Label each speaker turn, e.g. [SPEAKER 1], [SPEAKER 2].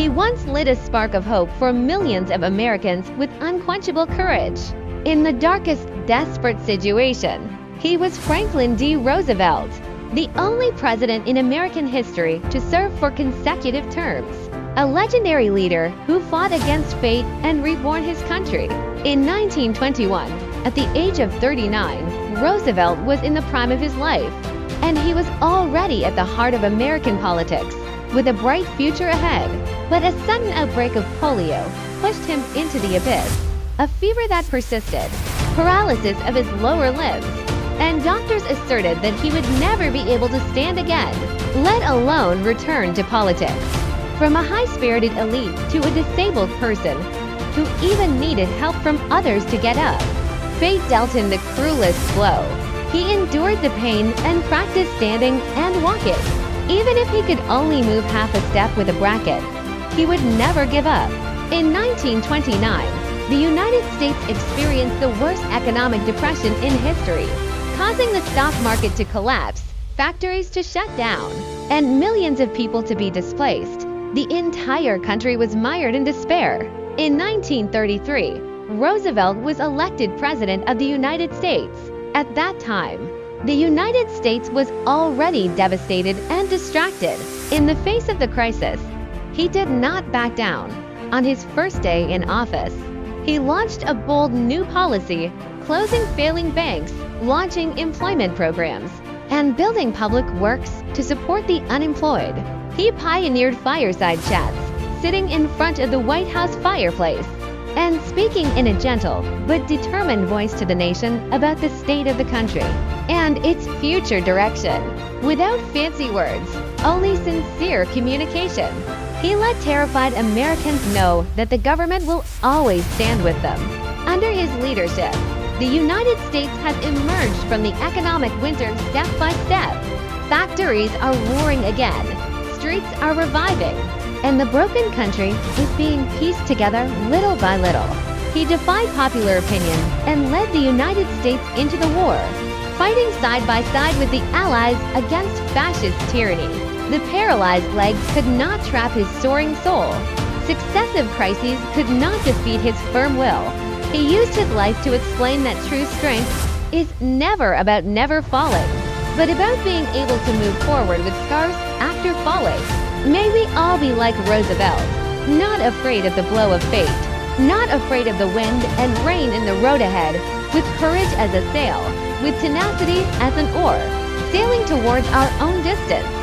[SPEAKER 1] He once lit a spark of hope for millions of Americans with unquenchable courage. In the darkest, desperate situation, he was Franklin D. Roosevelt, the only president in American history to serve for consecutive terms. A legendary leader who fought against fate and reborn his country. In 1921, at the age of 39, Roosevelt was in the prime of his life, and he was already at the heart of American politics, with a bright future ahead. But a sudden outbreak of polio pushed him into the abyss, a fever that persisted, paralysis of his lower limbs, and doctors asserted that he would never be able to stand again, let alone return to politics. From a high-spirited elite to a disabled person who even needed help from others to get up, fate dealt him the cruelest blow. He endured the pain and practiced standing and walking. Even if he could only move half a step with a bracket, he would never give up. In 1929, the United States experienced the worst economic depression in history, causing the stock market to collapse, factories to shut down, and millions of people to be displaced. The entire country was mired in despair. In 1933, Roosevelt was elected President of the United States. At that time, the United States was already devastated and distracted. In the face of the crisis, he did not back down. On his first day in office, he launched a bold new policy, closing failing banks, launching employment programs, and building public works to support the unemployed. He pioneered fireside chats, sitting in front of the White House fireplace, and speaking in a gentle but determined voice to the nation about the state of the country and its future direction. Without fancy words, only sincere communication, he let terrified Americans know that the government will always stand with them. Under his leadership, the United States has emerged from the economic winter step by step. Factories are roaring again, streets are reviving, and the broken country is being pieced together little by little. He defied popular opinion and led the United States into the war, fighting side by side with the Allies against fascist tyranny. The paralyzed legs could not trap his soaring soul. Successive crises could not defeat his firm will. He used his life to explain that true strength is never about never falling, but about being able to move forward with scars after falling. May we all be like Roosevelt, not afraid of the blow of fate, not afraid of the wind and rain in the road ahead, with courage as a sail, with tenacity as an oar, sailing towards our own distance.